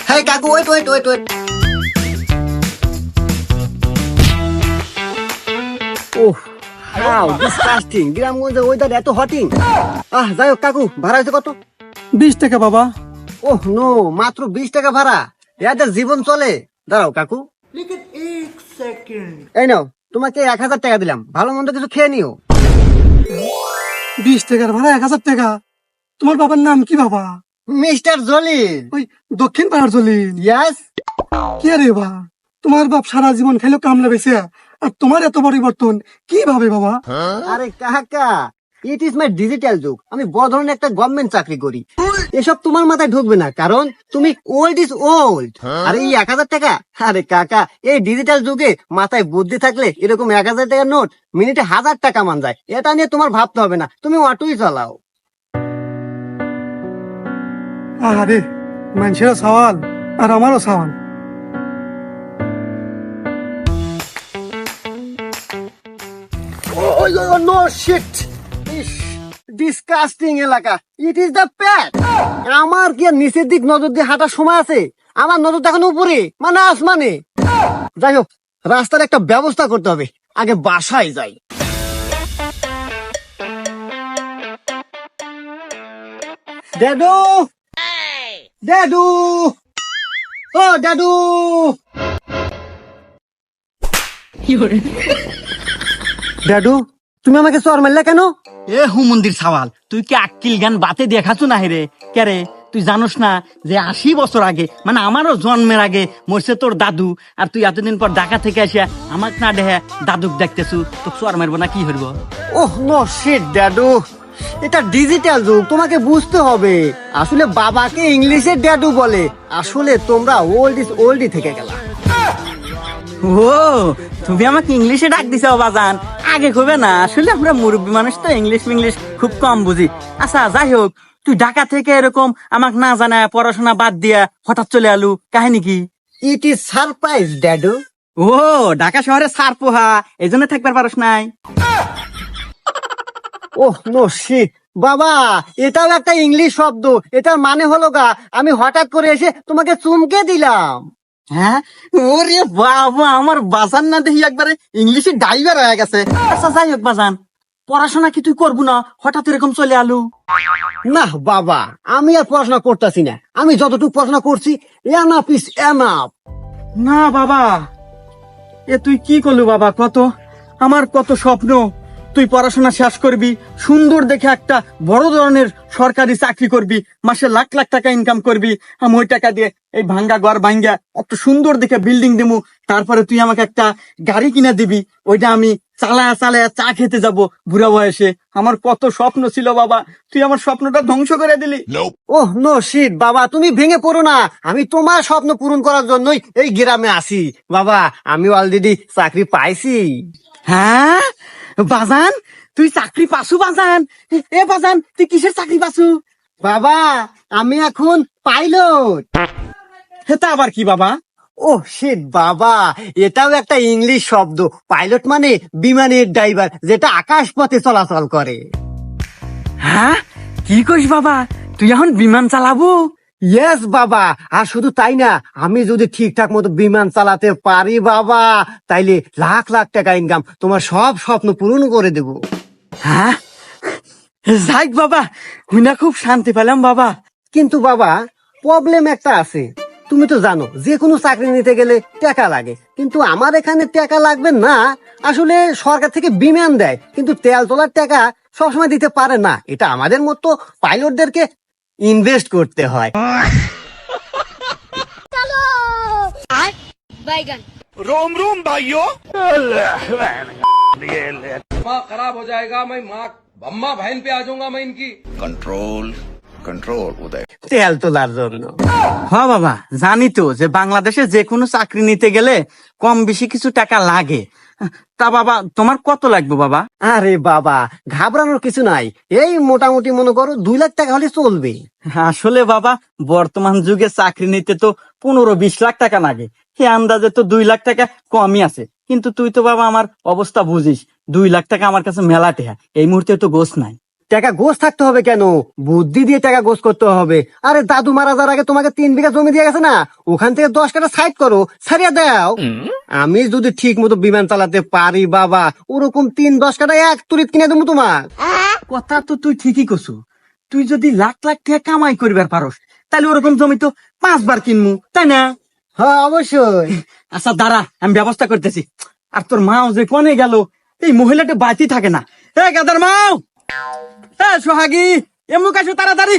Hey কাকু, wait. Oh, how disgusting. গ্রামগঞ্জে weather এত হটিং। যাই হোক কাকু, ভাড়া হয়েছে কত? 20 টাকা বাবা। ওহ নো, মাত্র 20 টাকা ভাড়া? এদের জীবন চলে? দাঁড়াও কাকু, এই নাও, তোমাকে 1000 টাকা দিলাম, ভালো মন্দ কিছু খেয়ে নিও। 20 টাকার ভাড়া 1000 টাকা? তোমার বাবার নাম কি বাবা? মিস্টার জলিল। ওই দক্ষিণ পাড়ার জলিল? ইয়াস। কে রে বা? তোমার বাপ সারা জীবন খেলো কামলা বেছে, আর তোমার এত পরিবর্তন কিভাবে বাবা? আরে কাকা, ইট ইজ মাই ডিজিটাল যুগ। আমি বড় ধরনের একটা গভর্নমেন্ট চাকরি করি। এসব তোমার মাথায় ঢুকবে না, কারণ তুমি ওল্ড ইজ ওল্ড। আরে এই 1000 টাকা, আরে কাকা, এই ডিজিটাল যুগে মাথায় বুদ্ধি থাকলে এরকম 1000 টাকার নোট মিনিটে 1000 টাকা মান যায়। এটা নিয়ে তোমার ভাবতে হবে না, তুমি অটোই চালাও। আরে মানুষেরও সওয়াল আর আমারও সওয়াল। নো শিট, ডিসকাস্টিং এলাকা। ইট ইজ দ্য প্যাট। আমার কি আর নিচের দিক নজর দিয়ে হাঁটার সময় আছে? আমার নজর দেখানো উপরে, মানে আসমানে। যাই হোক, রাস্তার একটা ব্যবস্থা করতে হবে, আগে বাসায় যাই। ড্যাডু, ড্যাডু, ও ড্যাডু। ড্যাডু, তুমি আমাকে চর মারলে কেন? এ হুমন্দির সওয়াল, তুই কি আক্কিল জ্ঞান বাতে দেখাচ্ছ না রে? কে রে, তুই জানোস না যে 80 বছর আগে, মানে আমারও জন্মের আগে মরছে তোর দাদু, আর তুই এতদিন পর ঢাকা থেকে আসিয়া আমাক না দেখে দাদুক দেখতেছু, তো চর মারবো না কি হইব? ওহ নো শিট ড্যাডু, এটা ডিজিটাল যুগ, তোমাকে বুঝতে হবে। আসলে বাবাকে ইংলিশে ড্যাডু বলে, আসলে তোমরা ওল্ড ইজ ওল্ডই থেকে গেলা। ও, তুমি আমাকে ইংলিশে ডাক দিছো বাজান, আগে কবে না? আসলে আমরা মুরব্বী মানুষ তো ইংলিশ খুব কম বুঝি। আচ্ছা যাই হোক, তুই ঢাকা থেকে এরকম আমাক না জানায় পড়াশোনা বাদ দিয়া হঠাৎ চলে আলু, কাহিনী কি? ইট ইজ সারপ্রাইজ ড্যাডু। ও, ঢাকা শহরে সার পোহা, এই জন্য থাকবার পারস নাই? ওহ নো শিট বাবা, এটাও একটা ইংলিশ শব্দ। এটার মানে হলো গা, আমি হঠাৎ করে এসে তোমাকে চুমকে দিলাম। হ্যাঁ, ওরে বাবা, আমার বাজান না দেখি একবারে ইংলিশে ডাইভার হয়ে গেছে। আচ্ছা যাই হোক বাজান, পড়াশোনা কি তুই করবো না? হঠাৎ এরকম চলে আলু? না বাবা, আমি আর পড়াশোনা করতেছি না। আমি যতটুকু পড়াশোনা করছি, এনাফ ইজ এনাফ। না বাবা, এ তুই কি করলু বাবা? আমার কত স্বপ্ন, তুই পড়াশোনা শেষ করবি, সুন্দর দেখে একটা বড় ধরনের সরকারি চাকরি করবি, মাসে লাখ লাখ টাকা ইনকাম করবি। আমি ওই টাকা দিয়ে এই ভাঙ্গা ঘর ভাঙ্গা একটা সুন্দর দেখে বিল্ডিং দেবো, তারপরে তুই আমাকে একটা গাড়ি কিনে দিবি, ওইটা আমি চালায়া চা খেতে যাব বুড়া বয়সে। আমার কত স্বপ্ন ছিল বাবা, তুই আমার স্বপ্নটা ধ্বংস করে দিলি। ওহ নো শিট বাবা, তুমি ভেঙে পড়ো না। আমি তোমার স্বপ্ন পূরণ করার জন্যই এই গ্রামে আসি বাবা। আমি অলরেডি চাকরি পাইছি। হ্যাঁ বাজান, তুই চাকরি পাসু বাজান? এ বাজান, তুই কিসের চাকরি পাসু? বাবা, আমি এখন পাইলট। এটা আবার কি বাবা? ও শিট বাবা, এটাও একটা ইংলিশ শব্দ। পাইলট মানে বিমানের ড্রাইভার, যেটা আকাশ পথে চলাচল করে। হ্যাঁ, কি কইস বাবা, তুই এখন বিমান চালাবো? ইয়েস বাবা, আর শুধু তাই না, আমি যদি ঠিকঠাক মতো বিমান চালাতে পারি বাবা, তাইলে লাখ লাখ টাকা ইনকাম, তোমার সব স্বপ্ন পূরণ করে দেব। হ্যাঁ, যাক বাবা, হুইনা খুব শান্তি পেলাম বাবা। কিন্তু বাবা, প্রবলেম একটা আছে। তুমি তো জানো, যে কোনো চাকরি নিতে গেলে টাকা লাগে, কিন্তু আমার এখানে টাকা লাগবে না। আসলে সরকার থেকে বিমান দেয়, কিন্তু তেল তোলার টাকা সবসময় দিতে পারে না। এটা আমাদের মতো পাইলটদেরকে ইনভেস্ট করতে হয়। रोम रोम भाइयों। दिमाग खराब हो जाएगा। मैं माँ अम्मा बहन पे आ जाऊंगा मैं इनकी। कंट्रोल कंट्रोल उदय। তেল তোলার জন্য। হ্যাঁ বাবা, জানি তো যে বাংলাদেশে যে কোনো চাকরি নিতে গেলে কম বেশি কিছু টাকা লাগে। তা বাবা, তোমার কত লাগবে বাবা? আরে বাবা, ঘাবড়ানোর কিছু নাই। এই মোটামুটি মনে করো 2 লাখ টাকা হলে চলবে। আসলে বাবা, বর্তমান যুগে চাকরি নিতে তো 15-20 লাখ টাকা লাগে। সে আন্দাজে তো 2 লাখ টাকা কমই আছে। কিন্তু তুই তো বাবা আমার অবস্থা বুঝিস, 2 লাখ টাকা আমার কাছে মেলা টেহা, এই মুহূর্তে তো গোছ নাই। টাকা গোছ থাকতে হবে কেন, বুদ্ধি দিয়ে টাকা গোছ করতে হবে। আরে দাদু মারা যাওয়ার আগে তোমাকে 3 বিঘা জমি দিয়ে গেছে না, ওখান থেকে 10 কাঠা সাইড করো, ছাড়িয়ে দাও। আমি যদি ঠিক মতো বিমান চালাতে পারি বাবা, ওরকম 3-10 কাঠা এক তুরিত কিনে দেবো তোমার। কথা তো তুই ঠিকই কছু। তুই যদি লাখ লাখ টাকা কামাই করবার পারস, তাহলে ওরকম জমি তো 5 বার কিনমু, তাই না? হ্যাঁ অবশ্যই। আচ্ছা দাঁড়া, আমি ব্যবস্থা করতেছি। আর তোর মাও যে কনে গেল, এই মহিলাটা বাতি থাকে না। গাদার মাও, সোহাগী, এমুক আসো তাড়াতাড়ি।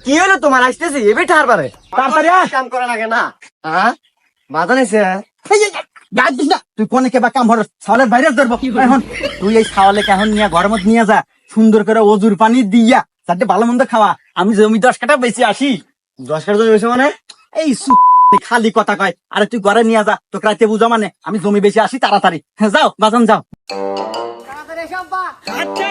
কি হলো তোমার, আসতেছি এবে ঠারবারে তাড়াতাড়ি আয়। কাম করা লাগে না। হ্যাঁ বাধা নিছে। গাছ দিস না, তুই কোনে কেবা কাম ভরস, ছাওয়ালের বাইরে ধরবো এখন। তুই এই ছাওয়ালে এখন নিয়ে ঘরের মধ্যে নিয়ে যা, সুন্দর করে অজুর পানি দিয়া যাতে ভালো মন্দ খাওয়া। আমি জমি 10 কাঠা বেশি আসি। 10 কাঠা জমি বেশি মানে? এই খালি কথা কয়। আরে তুই ঘরে নিয়ে যা, তোকে রাতে বুঝা মানে আমি জমি বেশি আসি তাড়াতাড়ি। যাও বাজান যাও। তাড়াতাড়ি এসো আব্বা। আচ্ছা